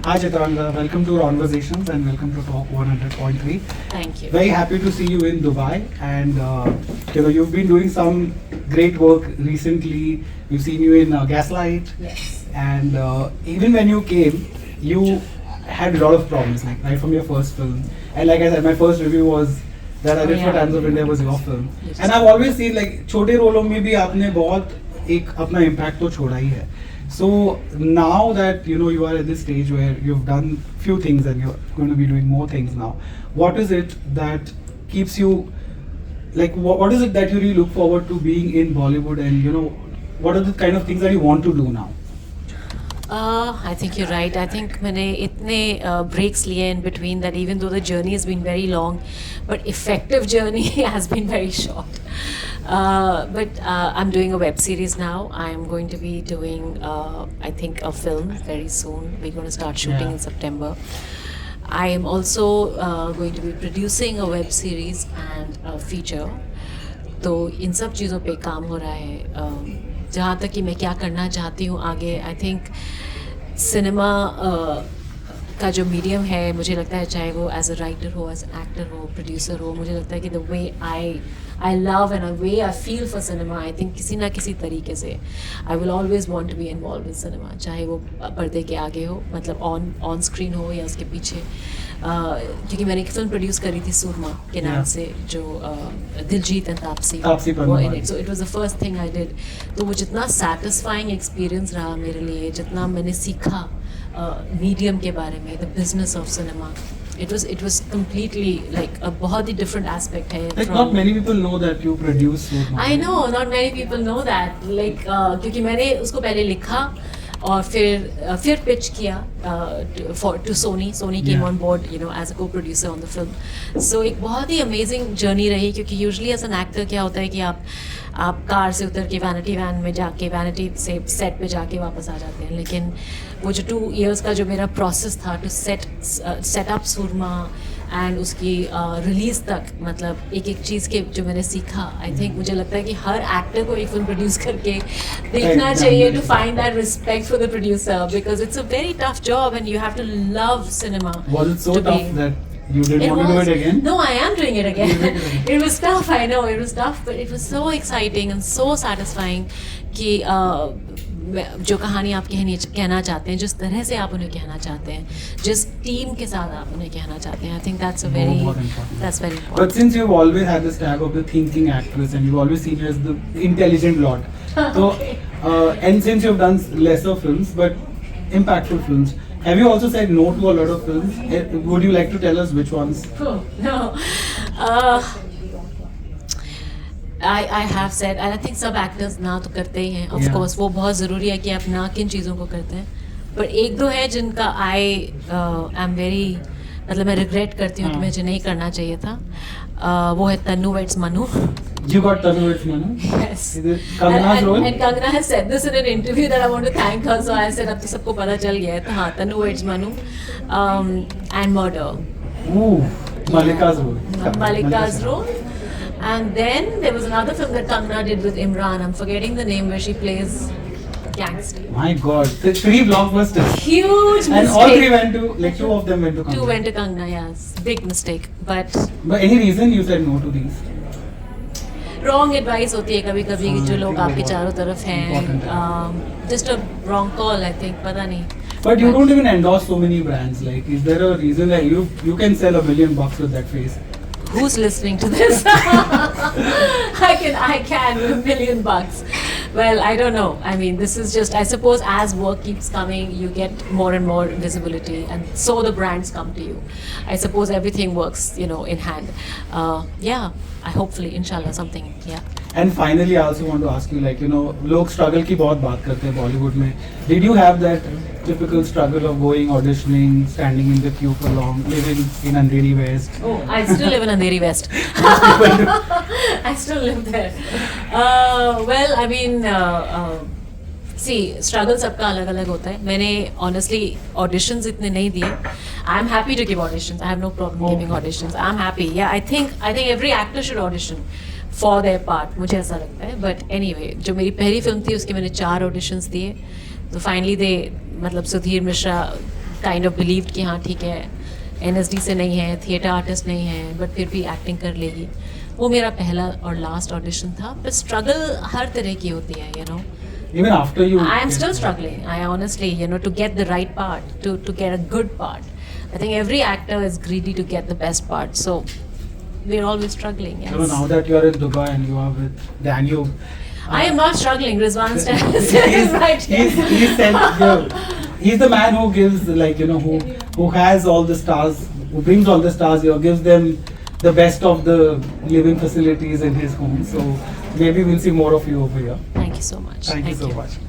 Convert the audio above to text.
Hi Chitrangada, welcome to Conversations and welcome to Talk 100.3. Thank you. Very happy to see you in Dubai, and you've been doing some great work recently. We've seen you in Gaslight, Yes. and even when you came, you had a lot of problems, like right from your first film. And like I said, my first review was that I did for Times of India was your film. Yes. And I've always seen like छोटे रोलों में भी आपने बहुत एक अपना impact तो छोड़ा ही है. So now that you are at this stage where you've done few things and you're going to be doing more things now, what is it that keeps you, like what is it that you really look forward to being in Bollywood, and what are the kind of things that you want to do now? I think you're right. I think मैंने इतने breaks लिए in between that even though the journey has been very long, but effective journey has been very short. But I'm doing a web series now. I'm going to be doing, I think, a film very soon. We're going to start shooting in September. I am also going to be producing a web series and a feature. तो इन सब चीज़ों पे काम हो रहा है. जहाँ तक कि मैं क्या करना चाहती हूँ आगे, आई थिंक सिनेमा का जो मीडियम है, मुझे लगता है चाहे वो एज अ राइटर हो, एज एन एक्टर हो, प्रोड्यूसर हो, मुझे लगता है कि the way I love and way I feel for cinema, I think किसी ना किसी तरीके से I will always want to be involve in cinema, चाहे वो पर्दे के आगे हो, मतलब ऑन स्क्रीन हो या उसके पीछे. क्योंकि मैंने एक फिल्म प्रोड्यूस करी थी सूरमा के नाम से, जो दिलजीत एंड तापसी वो in it. So it was the first thing I did. तो वो जितना सैटिस्फाइंग एक्सपीरियंस रहा मेरे लिए, जितना मैंने सीखा मीडियम के बारे में, the business of cinema, it was completely like a बहुत ही different aspect है. Like not many people know that you produce Surma. I know not many people know that. Like क्योंकि मैंने उसको पहले लिखा और फिर पिच किया to Sony. Sony came on board, as a co-producer on the film. So एक बहुत ही amazing journey रही, क्योंकि usually as an actor क्या होता है कि आप कार से उतर के वैनिटी वैन में जाके, वैनिटी से सेट पे जाके वापस आ जाते हैं. लेकिन वो जो 2 years का जो मेरा प्रोसेस था to set up Soorma and उसकी रिलीज़ तक, मतलब एक एक चीज़ के जो मैंने सीखा, आई थिंक मुझे लगता है कि हर एक्टर को एक फिल्म प्रोड्यूस करके देखना चाहिए to find that respect for the producer, because it's a very tough job and you have to love cinema. Was it so tough that you didn't want to do it again? No, I am doing it again. It was tough, I know, it was tough, but it was so exciting and so satisfying कि जो कहानी आप कहना चाहते हैं, जिस तरह से आप उन्हें कहना चाहते हैं, जिस टीम के साथ आप उन्हें कहना चाहते हैं, I think that's very important. But since you've always had this tag of the thinking actress and you've always seen you as the intelligent lot, so and since you've done lesser films but impactful films, have you also said no to a lot of films? Would you like to tell us which ones? No. I have said, and I think सब actors ना तो करते ही हैं, of course वो बहुत ज़रूरी है कि आप ना किन चीज़ों को करते हैं, पर एक दो है जिनका I'm very, मतलब मैं regret करती हूँ कि मुझे नहीं करना चाहिए था. वो है Tanu weds Manu. You got Tanu Veits Manu? Yes. Is it Kangana's role? And Kangana has said this in an interview that I want to thank her, so I said अब तो सबको पता चल गया है. तो हाँ, Tanu weds Manu and Murder. Ooh, Malika's role. Malika's role. And then there was another film that Kangana did with Imran. I'm forgetting the name, where she plays gangster. My God, the 3 blockbusters. Huge mistake. And all 3 went to, like 2 of them went to Kangana. 2 went to Kangana, yes. Big mistake. But any reason you said no to these? Wrong advice होती है कभी-कभी, जो लोग आपके चारों तरफ हैं. Just a wrong call, I think. पता नहीं. But you don't even endorse so many brands. Like, is there a reason that you can sell $1 million with that face? Who's listening to this? I can with $1 million. Well, I don't know. I mean, this is just, I suppose as work keeps coming, you get more and more visibility, and so the brands come to you. I suppose everything works, in hand. Yeah, hopefully, inshallah, something, yeah. And finally, I also want to ask you, like, लोग struggle की बहुत बात करते हैं Bollywood में. Did you have that typical struggle of going auditioning, standing in the queue for long, living in Andheri West? Oh, I still live in Andheri West. I still live there. Well, I mean, see, struggle सबका अलग अलग होता है. मैंने honestly auditions इतने नहीं दिए. I'm happy to give auditions. I have no problem giving auditions. I'm happy. Yeah, I think every actor should audition for their part. मुझे ऐसा लगता है. But anyway, जो मेरी पहली फिल्म थी उसके मैंने 4 auditions दिए. तो finally मतलब Sudhir Mishra kind of believed कि हाँ ठीक है, NSD से नहीं है, थिएटर आर्टिस्ट नहीं है, बट फिर भी एक्टिंग कर लेगी. वो मेरा पहला और लास्ट ऑडिशन था. पर स्ट्रगल हर तरह की होती है, you know. Even after you. I am still struggling. I honestly, you know, to get the right part, to get a good part. I think every actor is greedy to get the best part. So we're always struggling. Yes. You know, now that you are in Dubai and you are with Daniel. I am not struggling. Rizwan is right He's the man who gives, like, you know, who has all the stars, who brings all the stars here, gives them the best of the living facilities in his home. So maybe we'll see more of you over here. Thank you so much. Thank you so much.